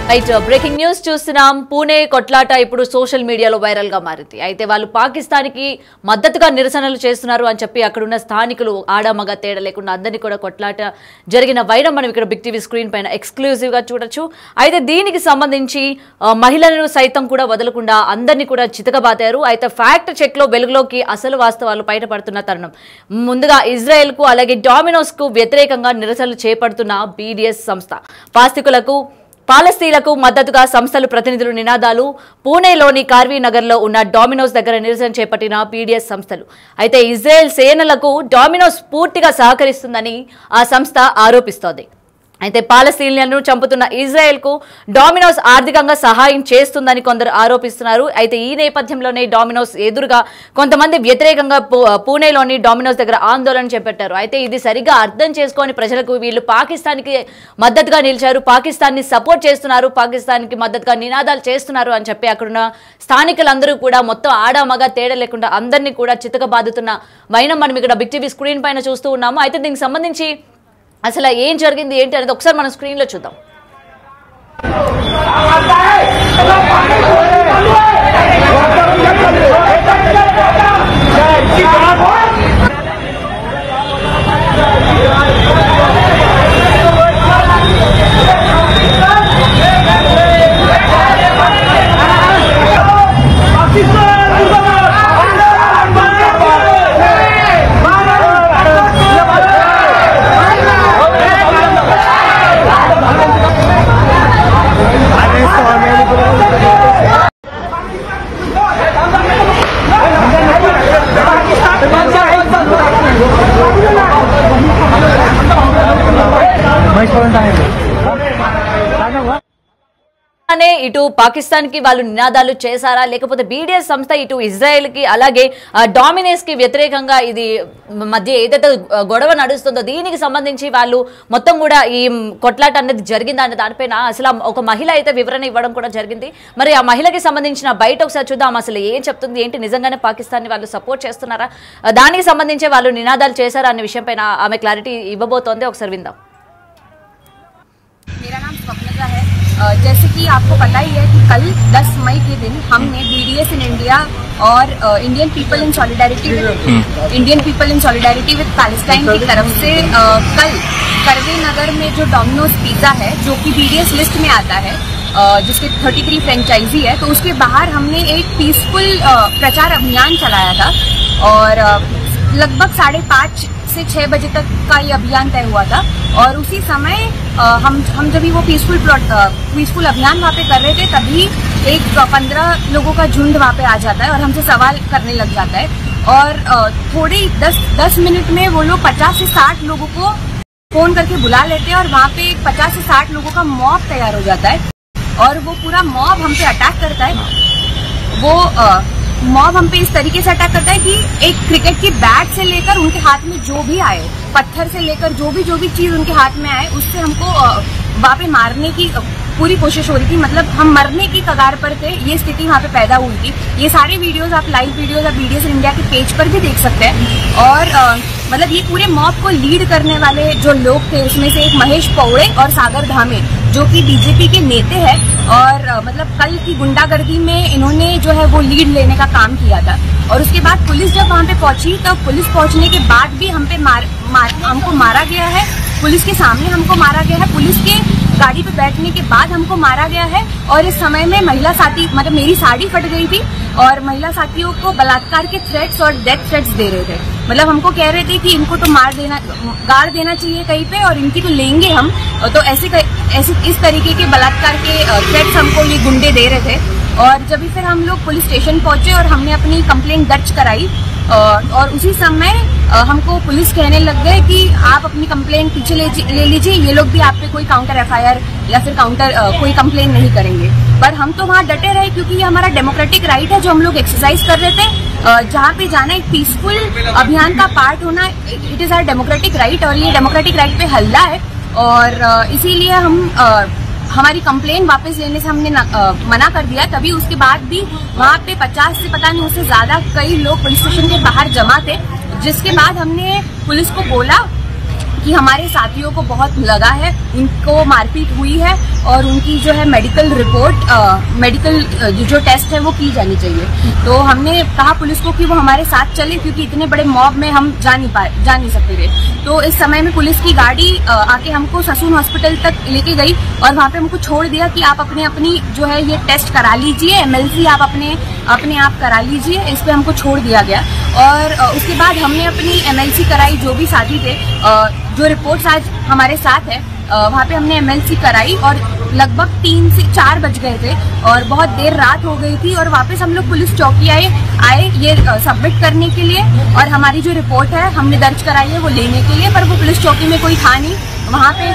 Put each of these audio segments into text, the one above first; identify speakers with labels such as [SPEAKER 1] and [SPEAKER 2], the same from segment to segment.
[SPEAKER 1] Right breaking news చూస్తున్నాం. పూణే కొట్లాట ఇప్పుడు సోషల్ మీడియాలో వైరల్ గా మారింది. అయితే వాళ్ళు పాకిస్తాన్ కి మద్దతుగా నిరసనలు చేస్తున్నారు అని చెప్పి అక్కడున్న స్థానికులు ఆడామగా తేడా లేకుండా అందరినీ కూడా కొట్లాట జరిగిన వైరం మనం ఇక్కడ బిగ్ టీవీ స్క్రీన్ పైన ఎక్స్క్లూజివ్ గా చూడొచ్చు. అయితే దీనికి సంబంధించి మహిళలను సైతం కూడా వదలకుండా అందరినీ కూడా చితకబాతారు. అయితే ఫ్యాక్ట్ చెక్ లో వెలుగులోకి అసలు వాస్తవాలు బయటపడుతున్న తరుణం. ముందుగా ఇజ్రాయెల్ కు అలాగే డామినోస్ కు వ్యతిరేకంగా నిరసనలు చేపడుతున్న BDS సంస్థ పాలస్తీన్లకు మద్దతుగా సంస్థలు ప్రతినిధులు నినాదాలు. పూణేలోని కార్వీ నగర్ లో ఉన్న డామినోస్ దగ్గర నిరసన చేపట్టిన BDS సంస్థలు. అయితే ఇజ్రాయెల్ సేనలకు డామినోస్ పూర్తిగా సహకరిస్తుందని ఆ సంస్థ ఆరోపిస్తోంది. అయితే పాలస్తీన్లను చంపుతున్న ఇజ్రాయెల్ కు డామినోస్ ఆర్థికంగా సహాయం చేస్తుందని కొందరు ఆరోపిస్తున్నారు. అయితే ఈ నేపథ్యంలోనే డామినోస్ ఎదురుగా కొంతమంది వ్యతిరేకంగా పూణేలోని డామినోస్ దగ్గర ఆందోళన చేపట్టారు. అయితే ఇది సరిగ్గా అర్థం చేసుకొని ప్రజలకు వీళ్ళు పాకిస్తాన్ కి మద్దతుగా నిలిచారు, పాకిస్తాన్ ని సపోర్ట్ చేస్తున్నారు, పాకిస్తాన్ కి మద్దతుగా నినాదాలు చేస్తున్నారు అని చెప్పి అక్కడున్న స్థానికులందరూ కూడా మొత్తం ఆడామగా తేడా లేకుండా అందరినీ కూడా చితకబాదుతున్న వైనం మనం ఇక్కడ బిగ్ టీవీ స్క్రీన్ పైన చూస్తూ ఉన్నాము. అయితే దీనికి సంబంధించి అసలు ఏం జరిగింది ఏంటి అనేది ఒకసారి మనం స్క్రీన్ లో చూద్దాం. ఇటు పాకిస్తాన్ కి వాళ్ళు నినాదాలు చేశారా లేకపోతే BDS సంస్థ ఇటు ఇజ్రాయెల్ కి అలాగే డామినేస్ కి వ్యతిరేకంగా ఇది మధ్య ఏదైతే గొడవ నడుస్తుందో దీనికి సంబంధించి వాళ్ళు మొత్తం కూడా ఈ కొట్లాట అనేది జరిగిందా అనే దానిపైన అసలు ఒక మహిళ అయితే వివరణ ఇవ్వడం కూడా జరిగింది. మరి ఆ మహిళకి సంబంధించిన బయట ఒకసారి చూద్దాం అసలు ఏం చెప్తుంది ఏంటి, నిజంగానే పాకిస్తాన్ ని వాళ్ళు సపోర్ట్ చేస్తున్నారా, దానికి సంబంధించి వాళ్ళు నినాదాలు చేశారా అనే విషయం పైన ఆమె క్లారిటీ ఇవ్వబోతోంది. ఒకసారి విందాం.
[SPEAKER 2] मेरा नाम स्वप्नजा है। जैसे कि आपको पता ही है कि कल 10 मई के दिन हमने BDS इन इंडिया और Indian people in solidarity with Palestine की तरफ से कल करवे नगर में जो डोमिनोज पिज्जा है जो कि BDS लिस्ट में आता है, जिसके 33 फ्रेंचाइजी है, तो उसके बाहर हमने एक पीसफुल प्रचार अभियान चलाया था और लगभग 5:30 से 6 बजे तक का ये अभियान तय हुआ था। और उसी समय हम जब भी वो पीसफुल अभियान वहाँ पे कर रहे थे तभी एक 15 लोगों का झुंड वहाँ पे आ जाता है और हमसे सवाल करने लग जाता है और थोड़े 10 मिनट में वो लोग 50 से 60 लोगों को फोन करके बुला लेते हैं और वहाँ पे 50 से 60 लोगों का मॉब तैयार हो जाता है और वो पूरा मॉब हम पे अटैक करता है। वो मॉब हम पे इस तरीके से अटैक करता है कि एक क्रिकेट की बैट से लेकर उनके हाथ में जो भी आए, पत्थर से लेकर जो भी चीज उनके हाथ में आए उससे हमको वहाँ पे मारने की पूरी कोशिश हो रही थी। मतलब हम मरने की कगार पर थे, ये स्थिति वहाँ पे पैदा हुई थी। ये सारे वीडियोस आप लाइव वीडियोस आप BDS इन इंडिया के पेज पर भी देख सकते हैं। और मतलब ये पूरे मॉब को लीड करने वाले जो लोग थे उसमें से एक महेश पौड़े और सागर धामे जो कि BJP के नेता है और मतलब कल की गुंडागर्दी में इन्होंने जो है वो लीड लेने का काम किया था। और उसके बाद पुलिस जब वहाँ पे पहुंची तो पुलिस पहुंचने के बाद भी हम पे हमको मारा गया है, पुलिस के सामने हमको मारा गया है, पुलिस के गाड़ी पे बैठने के बाद हमको मारा गया है। और इस समय में महिला साथी मतलब मेरी साड़ी फट गई थी और महिला साथियों को बलात्कार के थ्रेट्स और डेथ थ्रेट्स दे रहे थे। मतलब हमको कह रहे थे कि इनको तो गाड़ देना चाहिए कहीं पे और इनकी तो लेंगे हम, तो ऐसे इस तरीके के बलात्कार के थ्रेट्स हमको ये गुंडे दे रहे थे। और जब भी फिर हम लोग पुलिस स्टेशन पहुंचे और हमने अपनी कंप्लेंट दर्ज कराई और उसी समय हमको पुलिस कहने लग गए कि आप अपनी कंप्लेंट पीछे ले लीजिए, ये लोग भी आप पे कोई काउंटर FIR या फिर काउंटर कोई कंप्लेंट नहीं करेंगे। पर हम तो वहाँ डटे रहे क्योंकि ये हमारा डेमोक्रेटिक राइट है जो हम लोग एक्सरसाइज कर रहे थे। जहाँ पे जाना एक पीसफुल अभियान का पार्ट होना, it is our democratic right और ये डेमोक्रेटिक राइट पे हल्ला है और इसीलिए हम हमारी कंप्लेन वापस लेने से हमने मना कर दिया। तभी उसके बाद भी वहाँ पे 50 से पता नहीं उससे ज्यादा कई लोग पुलिस स्टेशन के बाहर जमा थे, जिसके बाद हमने पुलिस को बोला कि हमारे साथियों को बहुत लगा है, उनको मारपीट हुई है और उनकी जो है मेडिकल रिपोर्ट मेडिकल जो टेस्ट है वो की जानी चाहिए। तो हमने कहा पुलिस को कि वो हमारे साथ चले, क्योंकि इतने बड़े मॉब में हम जा नहीं सकते थे। तो इस समय में पुलिस की गाड़ी आके हमको ससून हॉस्पिटल तक लेके गई और वहाँ पे हमको छोड़ दिया कि आप अपनी जो है ये टेस्ट करा लीजिए, MLC आप अपने आप करा लीजिए। इस पे हमको छोड़ दिया गया और उसके बाद हमने अपनी MLC कराई। जो भी साथी थे, जो रिपोर्ट्स आज हमारे साथ है, वहाँ पे हमने MLC कराई और लगभग 3 से 4 बज गए थे और बहुत देर रात हो गई थी और वापस हम लोग पुलिस चौकी आए ये सबमिट करने के लिए और हमारी जो रिपोर्ट है हमने दर्ज कराई है वो लेने के लिए। पर वो पुलिस चौकी में कोई था नहीं, वहाँ पे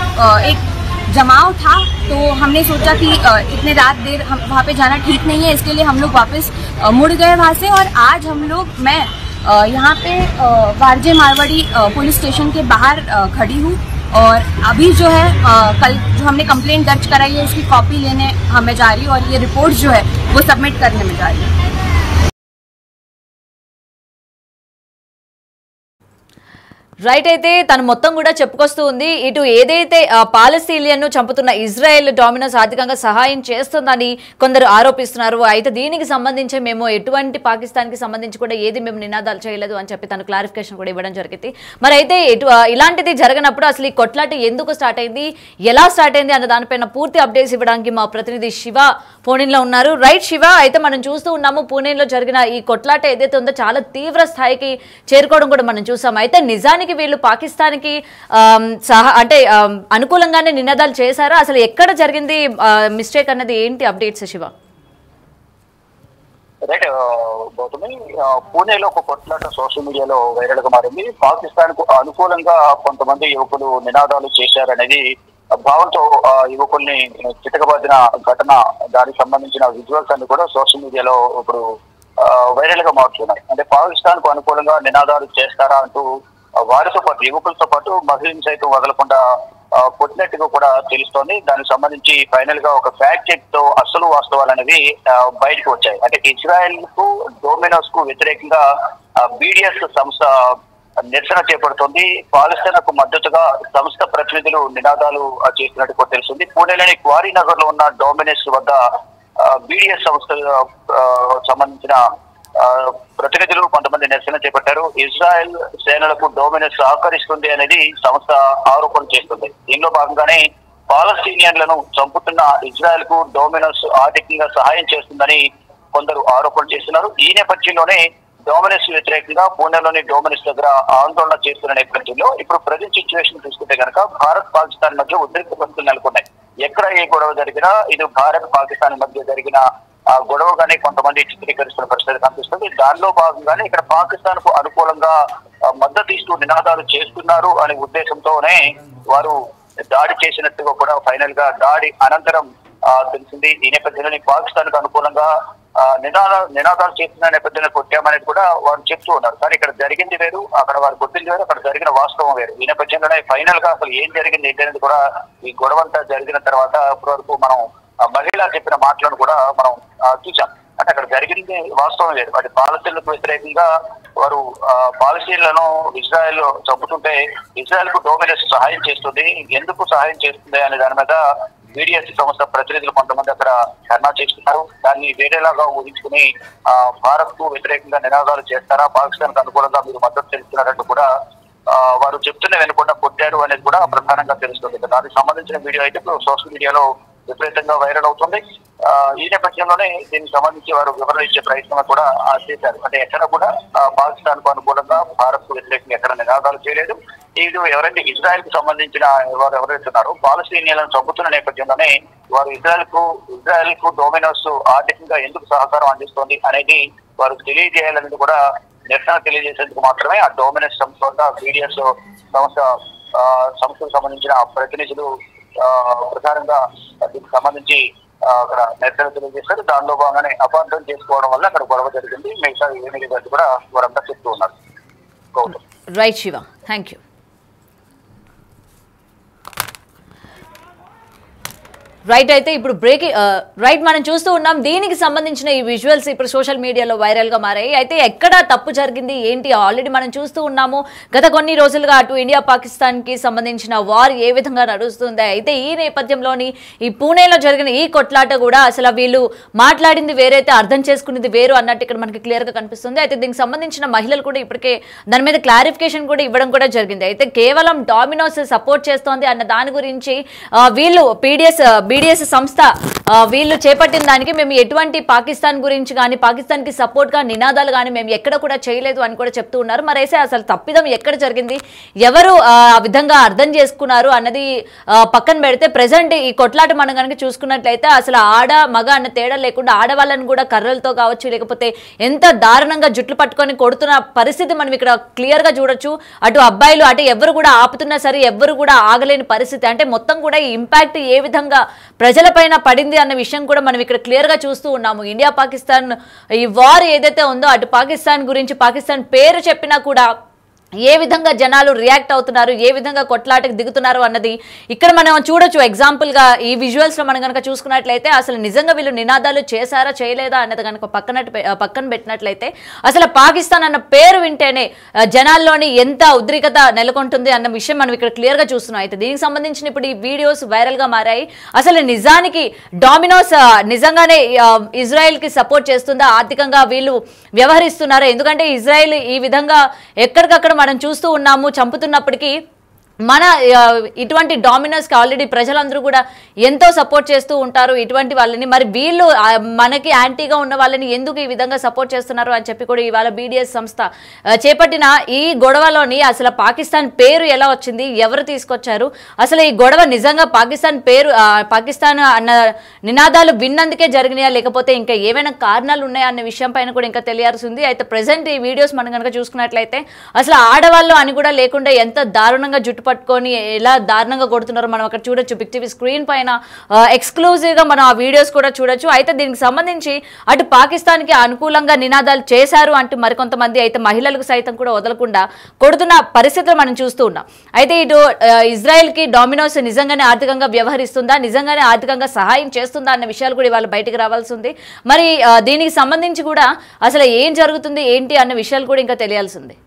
[SPEAKER 2] एक जमाव था। तो हमने सोचा कि इतने रात देर वहाँ पे जाना ठीक नहीं है, इसके लिए हम लोग वापस मुड़ गए वहाँ से। और आज मैं यहाँ पे वारजे मारवाड़ी पुलिस स्टेशन के बाहर खड़ी हूँ और अभी जो है कल जो हमने कंप्लेंट दर्ज कराई है उसकी कॉपी लेने हमें जा रही है और ये रिपोर्ट जो है वो सबमिट करने में जा रही है।
[SPEAKER 1] రైట్ అయితే తను మొత్తం కూడా చెప్పుకొస్తూ ఉంది. ఇటు ఏదైతే పాలస్తీనియన్ను చంపుతున్న ఇజ్రాయెల్ డామినోస్ ఆర్థికంగా సహాయం చేస్తుందని కొందరు ఆరోపిస్తున్నారు. అయితే దీనికి సంబంధించి మేము ఎటువంటి పాకిస్తాన్కి సంబంధించి కూడా ఏది మేము నినాదాలు చేయలేదు అని చెప్పి తను క్లారిఫికేషన్ కూడా ఇవ్వడం జరిగింది. మరి అయితే ఇలాంటిది జరగనప్పుడు అసలు ఈ కొట్లాట ఎందుకు స్టార్ట్ అయింది, ఎలా స్టార్ట్ అయింది అన్న దానిపైన పూర్తి అప్డేట్స్ ఇవ్వడానికి మా ప్రతినిధి శివ ఫోన్ లో ఉన్నారు. రైట్ శివ, అయితే మనం చూస్తూ ఉన్నాము పూణేలో జరిగిన ఈ కొట్లాట ఏదైతే ఉందో చాలా తీవ్ర స్థాయికి చేరుకోవడం కూడా మనం చూసాం. అయితే నిజానికి వీళ్ళు పాకిస్తాన్కి అంటే అనుకూలంగానే నినాదాలు చేశారా, అసలు ఎక్కడ జరిగింది మిస్టేక్ అన్నది ఏంటి అప్డేట్స్ శివ?
[SPEAKER 3] రైట్ గౌతమి, పూణేలో ఒక కొట్లాట సోషల్ మీడియాలో వైరల్ గా మారింది. పాకిస్తాన్ కు అనుకూలంగా కొంతమంది యువకులు నినాదాలు చేశారనేది భావంతో యువకుల్ని చితకబడిన ఘటన, దానికి సంబంధించిన విజువల్స్ అన్ని కూడా సోషల్ మీడియాలో ఇప్పుడు వైరల్ గా మారుతున్నాయి. అంటే పాకిస్తాన్ కు అనుకూలంగా నినాదాలు చేస్తారా అంటూ వారితో పాటు యువకులతో పాటు మహిళలు సైతం వదలకుండా కొట్టినట్టుగా కూడా తెలుస్తోంది. దానికి సంబంధించి ఫైనల్ గా ఒక ఫ్యాక్ట్ చెక్ తో అసలు వాస్తవాలు అనేవి బయటకు వచ్చాయి. అంటే ఇజ్రాయెల్ కు డొమినోస్ కు వ్యతిరేకంగా BDS సంస్థ నిరసన చేపడుతోంది. పాలస్తీనాకు మద్దతుగా సంస్థ ప్రతినిధులు నినాదాలు చేస్తున్నట్టు తెలిసింది. పూణేలోని క్వారీ నగర్ లో ఉన్న డొమినోస్ వద్ద BDS సంస్థ సంబంధించిన ప్రతినిధులు కొంతమంది నిరసన చేపట్టారు. ఇజ్రాయెల్ సేనలకు డొమినోస్ సహకరిస్తుంది అనేది సంస్థ ఆరోపణ చేస్తుంది. దీనిలో భాగంగానే పాలస్తీనియన్లను చంపుతున్న ఇజ్రాయెల్ కు డొమినోస్ ఆర్థికంగా సహాయం చేస్తుందని కొందరు ఆరోపణ చేస్తున్నారు. ఈ నేపథ్యంలోనే డొమినోస్ వ్యతిరేకంగా పూణేలోని డొమినోస్ దగ్గర ఆందోళన చేస్తున్న నేపథ్యంలో ఇప్పుడు ప్రజెంట్ సిచ్యువేషన్ చూసుకుంటే కనుక భారత్ పాకిస్తాన్ మధ్య ఉద్రిక్త పరిస్థితులు నెలకొన్నాయి. ఎక్కడ ఏ గొడవ జరిగినా ఇది భారత్ పాకిస్తాన్ మధ్య జరిగిన గొడవగానే కొంతమంది చిత్రీకరిస్తున్న పరిస్థితి కనిపిస్తుంది. దానిలో భాగంగానే ఇక్కడ పాకిస్తాన్ కు అనుకూలంగా మద్దతు ఇస్తూ నినాదాలు చేస్తున్నారు అనే ఉద్దేశంతోనే వారు దాడి చేసినట్టుగా కూడా ఫైనల్ గా దాడి అనంతరం తెలిసింది. ఈ నేపథ్యంలో పాకిస్తాన్ కు అనుకూలంగా నినాదాలు చేస్తున్న నేపథ్యంలో కొట్టామనేది కూడా వారు చెప్తూ ఉన్నారు. కానీ ఇక్కడ జరిగింది వేరు, అక్కడ వారు కొట్టింది వేరు, అక్కడ జరిగిన వాస్తవం వేరు. ఈ నేపథ్యంలోనే ఫైనల్ గా అసలు ఏం జరిగింది ఏంటనేది కూడా ఈ గొడవంతా జరిగిన తర్వాత ఇప్పటివరకు మనం మహిళ చెప్పిన మాటలను కూడా మనం చూసాం. అంటే అక్కడ జరిగింది వాస్తవం లేదు. అది పాలస్తీన్లకు వ్యతిరేకంగా వారు పాలస్తీన్లను ఇజ్రాయెల్ చంపుతుంటే ఇజ్రాయెల్ కు డొమినోస్ సహాయం చేస్తుంది, ఎందుకు సహాయం చేస్తుంది అనే దాని మీద BDS సంస్థ ప్రతినిధులు కొంతమంది అక్కడ ధర్నా చేస్తున్నారు. దాన్ని వేరేలాగా ఊహించుకుని భారత్ కు వ్యతిరేకంగా నినాదాలు చేస్తారా, పాకిస్తాన్ కు అనుకూలంగా మీరు మద్దతు తెలుస్తున్నారంటూ కూడా వారు చెప్తున్న వెనుకుండా కొట్టారు అనేది కూడా ప్రధానంగా తెలుస్తుంది. దానికి సంబంధించిన వీడియో అయితే ఇప్పుడు సోషల్ మీడియాలో విపరీతంగా వైరల్ అవుతుంది. ఈ నేపథ్యంలోనే దీనికి సంబంధించి వారు వివరణ ఇచ్చే ప్రయత్నం కూడా చేశారు. అంటే ఎక్కడ కూడా పాకిస్తాన్ కు అనుకూలంగా భారత్ కు వ్యతిరేకంగా ఎక్కడ నినాదాలు చేయలేదు. ఇది ఎవరైతే ఇజ్రాయెల్ కు సంబంధించిన వారు ఎవరైతే ఉన్నారో పాలస్తీనియన్లను చంపుతున్న నేపథ్యంలోనే వారు ఇజ్రాయెల్ కు డొమినోస్ ఆర్థికంగా ఎందుకు సహకారం అందిస్తోంది అనేది వారు తెలియజేయాలనేది కూడా నిరసన తెలియజేసేందుకు మాత్రమే ఆ డొమినోస్ సంస్థ వద్ద BDS సంస్థకు సంబంధించిన ప్రతినిధులు ప్రధానంగా దీనికి సంబంధించి అక్కడ నిరసన తెలియజేశారు. దానిలో భాగంగానే అపార్థం చేసుకోవడం వల్ల అక్కడ గొడవ జరిగింది. మిగతా ఏమీ కూడా వారంతా చెప్తూ ఉన్నారు.
[SPEAKER 1] Right Shiva, thank you. Right. అయితే ఇప్పుడు రైట్ మనం చూస్తూ ఉన్నాం. దీనికి సంబంధించిన ఈ విజువల్స్ ఇప్పుడు సోషల్ మీడియాలో వైరల్ గా మారాయి. అయితే ఎక్కడ తప్పు జరిగింది ఏంటి ఆల్రెడీ మనం చూస్తూ ఉన్నాము. గత కొన్ని రోజులుగా అటు ఇండియా పాకిస్తాన్ కి సంబంధించిన వార్ ఏ విధంగా నడుస్తుంది. అయితే ఈ నేపథ్యంలోని ఈ పూణేలో జరిగిన ఈ కొట్లాట కూడా అసలు వీళ్ళు మాట్లాడింది వేరైతే అర్థం చేసుకునేది వేరు అన్నట్టు ఇక్కడ మనకి క్లియర్ గా కనిపిస్తుంది. అయితే దీనికి సంబంధించిన మహిళలు కూడా ఇప్పటికే దాని మీద క్లారిఫికేషన్ కూడా ఇవ్వడం కూడా జరిగింది. అయితే కేవలం డామినోస్ సపోర్ట్ చేస్తోంది అన్న దాని గురించి వీళ్ళు బీడీఎస్ సంస్థ వీళ్ళు చేపట్టిన దానికి మేము ఎటువంటి పాకిస్తాన్ గురించి కానీ పాకిస్తాన్ కి సపోర్ట్ గా నినాదాలు కానీ మేము ఎక్కడ కూడా చేయలేదు అని కూడా చెప్తూ ఉన్నారు. మరైతే అసలు తప్పిదం ఎక్కడ జరిగింది, ఎవరు ఆ విధంగా అర్థం చేసుకున్నారు అన్నది పక్కన పెడితే ప్రెసెంట్ ఈ కొట్లాట మనం కనుక చూసుకున్నట్లయితే అసలు ఆడ మగ అన్న తేడా లేకుండా ఆడవాళ్ళని కూడా కర్రలతో కావచ్చు లేకపోతే ఎంత దారుణంగా జుట్లు పట్టుకొని కొడుతున్న పరిస్థితి మనం ఇక్కడ క్లియర్ గా చూడొచ్చు. అటు అబ్బాయిలు అటు ఎవరు కూడా ఆపుతున్నా సరే ఎవరు కూడా ఆగలేని పరిస్థితి. అంటే మొత్తం కూడా ఈ ఇంపాక్ట్ ఏ విధంగా ప్రజలపైన పడింది అన్న విషయం కూడా మనం ఇక్కడ క్లియర్ గా చూస్తూ ఉన్నాము. ఇండియా పాకిస్తాన్ ఈ వార్ ఏదైతే ఉందో అటు పాకిస్తాన్ గురించి పాకిస్తాన్ పేరు చెప్పినా కూడా ఏ విధంగా జనాలు రియాక్ట్ అవుతున్నారు, ఏ విధంగా కొట్లాటకు దిగుతున్నారు అన్నది ఇక్కడ మనం చూడొచ్చు. ఎగ్జాంపుల్ గా ఈ విజువల్స్ లో మనం కనుక చూసుకున్నట్లయితే అసలు నిజంగా వీళ్ళు నినాదాలు చేశారా చేయలేదా అన్నది కనుక పక్కన పెట్టినట్లయితే అసలు పాకిస్తాన్ అన్న పేరు వింటేనే జనాల్లోని ఎంత ఉద్రిక్తత నెలకొంటుంది అన్న విషయం మనం ఇక్కడ క్లియర్ గా చూస్తున్నాం. అయితే దీనికి సంబంధించిన ఇప్పుడు ఈ వీడియోస్ వైరల్ గా మారాయి. అసలు నిజానికి డామినోస్ నిజంగానే ఇజ్రాయెల్ కి సపోర్ట్ చేస్తుందా, ఆర్థికంగా వీళ్ళు వ్యవహరిస్తున్నారా? ఎందుకంటే ఇజ్రాయెల్ ఈ విధంగా ఎక్కడికక్కడ మనం చూస్తూ ఉన్నాము చంపుతున్నప్పటికీ మన ఇటువంటి డామినోస్ కి ఆల్రెడీ ప్రజలందరూ కూడా ఎంతో సపోర్ట్ చేస్తూ ఉంటారు ఇటువంటి వాళ్ళని. మరి వీళ్ళు మనకి యాంటీగా ఉన్న వాళ్ళని ఎందుకు ఈ విధంగా సపోర్ట్ చేస్తున్నారు అని చెప్పి కూడా ఇవాళ బీడీఎస్ సంస్థ చేపట్టిన ఈ గొడవలోని అసలు పాకిస్తాన్ పేరు ఎలా వచ్చింది, ఎవరు తీసుకొచ్చారు, అసలు ఈ గొడవ నిజంగా పాకిస్తాన్ పేరు పాకిస్తాన్ అన్న నినాదాలు విన్నందుకే జరిగినాయా లేకపోతే ఇంకా ఏమైనా కారణాలు ఉన్నాయా అన్న విషయం పైన కూడా ఇంకా తెలియాల్సి ఉంది. అయితే ప్రెసెంట్ ఈ వీడియోస్ మనం కనుక చూసుకున్నట్లయితే అసలు ఆడవాళ్ళు అని కూడా లేకుండా ఎంత దారుణంగా జుట్టు పట్టుకొని ఎలా దారుణంగా కొడుతున్నారో మనం అక్కడ చూడొచ్చు. బిగ్ టీవీ స్క్రీన్ పైన ఎక్స్క్లూజివ్ గా మనం ఆ వీడియోస్ కూడా చూడొచ్చు. అయితే దీనికి సంబంధించి అటు పాకిస్తాన్ కి అనుకూలంగా నినాదాలు చేశారు అంటూ మరికొంతమంది అయితే మహిళలకు సైతం కూడా వదలకుండా కొడుతున్న పరిస్థితులు మనం చూస్తూ ఉన్నాం. అయితే ఇటు ఇజ్రాయెల్ కి డామినోస్ నిజంగానే ఆర్థికంగా వ్యవహరిస్తుందా, నిజంగానే ఆర్థికంగా సహాయం చేస్తుందా అన్న విషయాలు కూడా ఇవాళ బయటకు రావాల్సి ఉంది. మరి దీనికి సంబంధించి కూడా అసలు ఏం జరుగుతుంది ఏంటి అన్న విషయాలు కూడా ఇంకా తెలియాల్సి ఉంది.